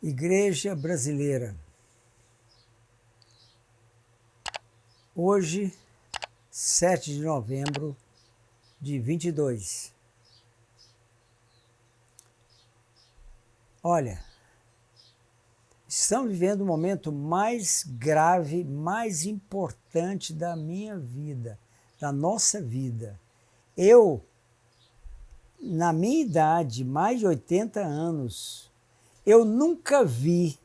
Igreja Brasileira. Hoje, 7 de novembro de 22. Olha, estamos vivendo o momento mais grave, mais importante da minha vida, da nossa vida. Eu, na minha idade, mais de 80 anos, eu nunca vi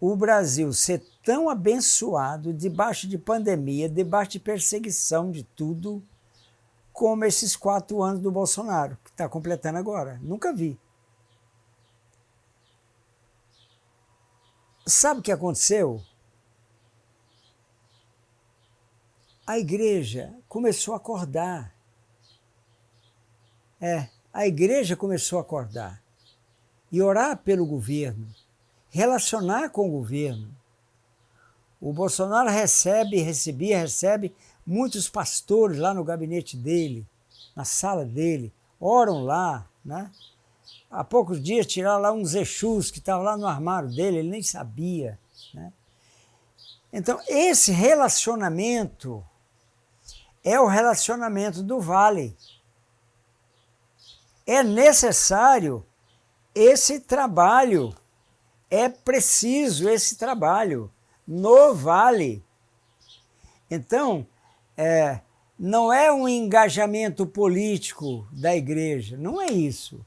o Brasil ser tão abençoado, debaixo de pandemia, debaixo de perseguição de tudo, como esses 4 anos do Bolsonaro, que está completando agora. Nunca vi. Sabe o que aconteceu? A igreja começou a acordar. A igreja começou a acordar. E orar pelo governo, relacionar com o governo. O Bolsonaro recebe muitos pastores lá no gabinete dele, na sala dele, oram lá, né? Há poucos dias tiraram lá uns Exus que estavam lá no armário dele, ele nem sabia, né? Então, esse relacionamento é o relacionamento do vale. É necessário esse trabalho, é preciso esse trabalho no vale. Então, não é um engajamento político da igreja, não é isso.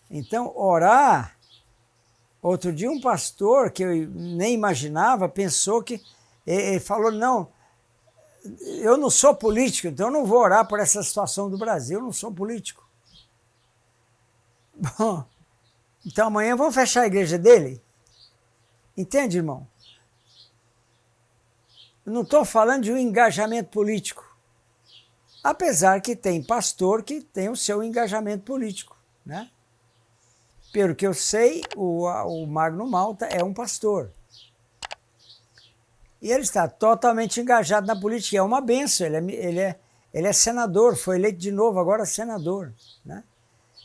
Então, orar, outro dia um pastor que eu nem imaginava, pensou que, ele falou, não, eu não sou político, então eu não vou orar por essa situação do Brasil, eu não sou político. Bom, então amanhã vamos fechar a igreja dele? Entende, irmão? Eu não estou falando de um engajamento político. Apesar que tem pastor que tem o seu engajamento político, né? Pelo que eu sei, o Magno Malta é um pastor. E ele está totalmente engajado na política. É uma benção, ele é senador, foi eleito de novo, agora senador, né?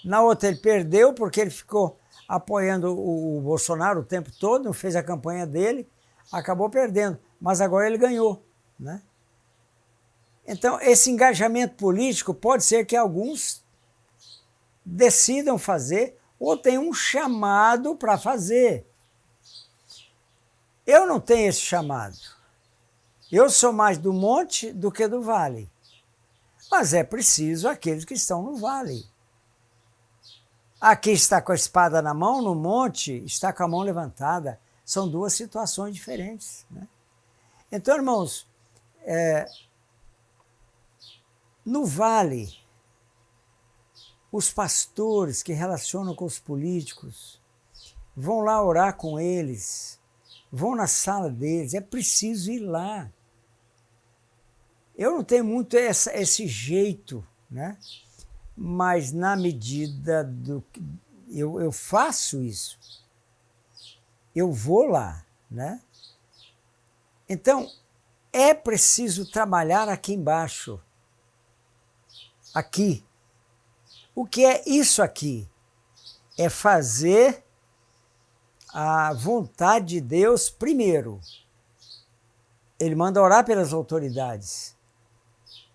Na outra ele perdeu porque ele ficou apoiando o Bolsonaro o tempo todo, não fez a campanha dele, acabou perdendo, mas agora ele ganhou, né? Então, esse engajamento político pode ser que alguns decidam fazer ou tenham um chamado para fazer. Eu não tenho esse chamado. Eu sou mais do monte do que do vale. Mas é preciso aqueles que estão no vale. Aqui está com a espada na mão, no monte está com a mão levantada. São duas situações diferentes, né? Então, irmãos, no vale, os pastores que relacionam com os políticos vão lá orar com eles, vão na sala deles, é preciso ir lá. Eu não tenho muito esse jeito, né? Mas na medida do que eu faço isso, eu vou lá, né? Então, é preciso trabalhar aqui embaixo. Aqui. O que é isso aqui? É fazer a vontade de Deus primeiro. Ele manda orar pelas autoridades.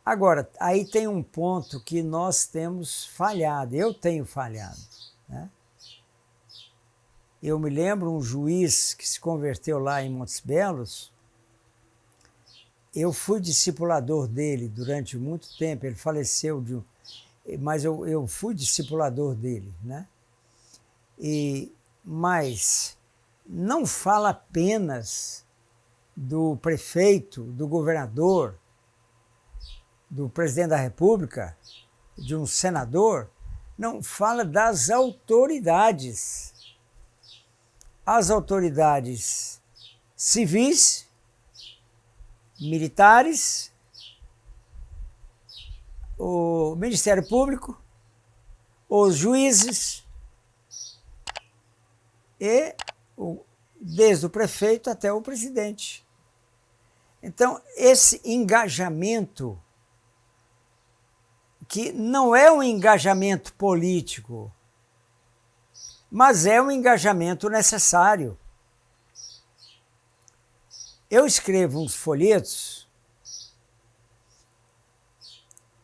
Agora, aí tem um ponto que nós temos falhado, eu tenho falhado, né? Eu me lembro um juiz que se converteu lá em Montes Belos, eu fui discipulador dele durante muito tempo, ele faleceu, mas eu fui discipulador dele, né? Mas não fala apenas do prefeito, do governador, do presidente da República, de um senador, não, fala das autoridades. As autoridades civis, militares, o Ministério Público, os juízes e desde o prefeito até o presidente. Então, esse engajamento, que não é um engajamento político, mas é um engajamento necessário. Eu escrevo uns folhetos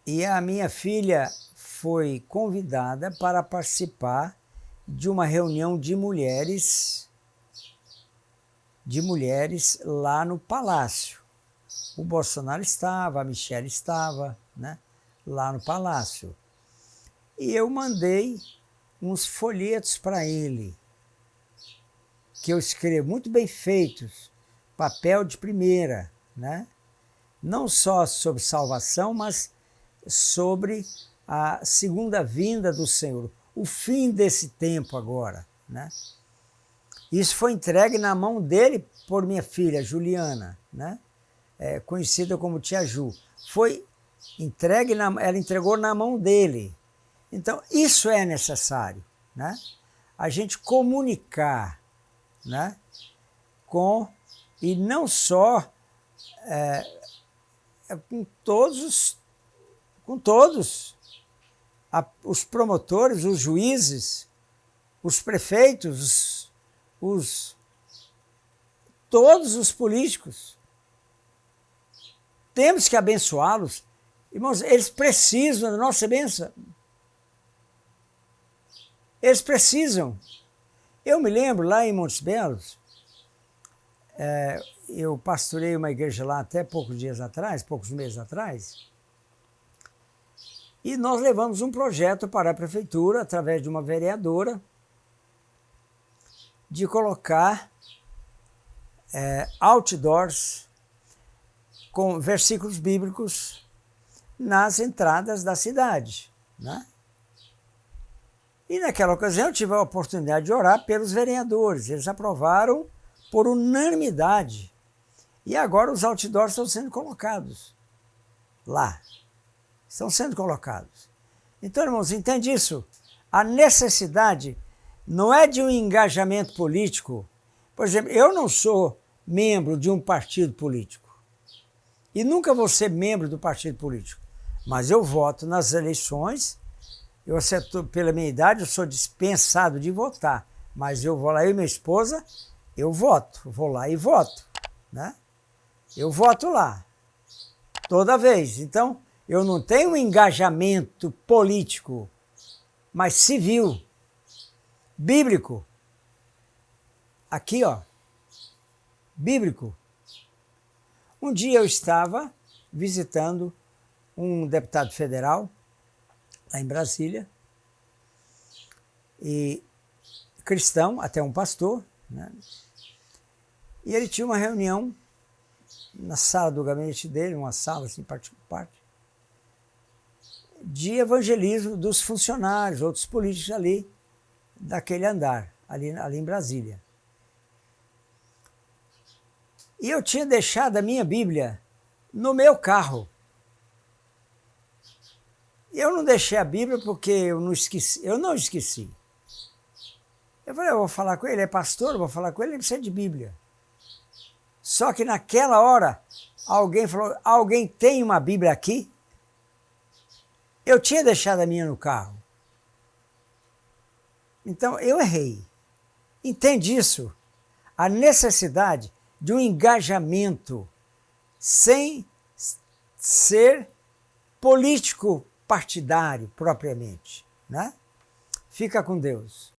e a minha filha foi convidada para participar de uma reunião de mulheres lá no Palácio. O Bolsonaro estava, a Michelle estava, né, lá no Palácio. E eu mandei uns folhetos para ele, que eu escrevo muito bem feitos, papel de primeira, né? Não só sobre salvação, mas sobre a segunda vinda do Senhor, o fim desse tempo agora, né? Isso foi entregue na mão dele por minha filha, Juliana, né? Conhecida como Tia Ju. Foi entregue, ela entregou na mão dele. Então, isso é necessário, né? A gente comunicar, né? E não só com todos os promotores, os juízes, os prefeitos, todos os políticos. Temos que abençoá-los. Irmãos, eles precisam da nossa bênção. Eles precisam. Eu me lembro, lá em Montes Belos, eu pastorei uma igreja lá até poucos meses atrás, e nós levamos um projeto para a prefeitura, através de uma vereadora, de colocar outdoors com versículos bíblicos nas entradas da cidade, né? E naquela ocasião eu tive a oportunidade de orar pelos vereadores. Eles aprovaram por unanimidade. E agora os outdoors estão sendo colocados lá. Estão sendo colocados. Então, irmãos, entende isso? A necessidade não é de um engajamento político. Por exemplo, eu não sou membro de um partido político. E nunca vou ser membro do partido político. Mas eu voto nas eleições. Pela minha idade, eu sou dispensado de votar. Mas eu vou lá, eu e minha esposa, eu voto. Vou lá e voto, né? Eu voto lá. Toda vez. Então, eu não tenho um engajamento político, mas civil, bíblico. Aqui, ó. Bíblico. Um dia eu estava visitando um deputado federal, lá em Brasília, e cristão, até um pastor, né? E ele tinha uma reunião na sala do gabinete dele, uma sala assim, particular, de evangelismo dos funcionários, outros políticos ali, daquele andar, ali em Brasília. E eu tinha deixado a minha Bíblia no meu carro. Eu não deixei a Bíblia porque eu não esqueci. Eu falei, eu vou falar com ele, é pastor, eu vou falar com ele, ele precisa de Bíblia. Só que naquela hora, alguém falou, alguém tem uma Bíblia aqui? Eu tinha deixado a minha no carro. Então, eu errei. Entende isso? A necessidade de um engajamento sem ser político partidário propriamente, né? Fica com Deus.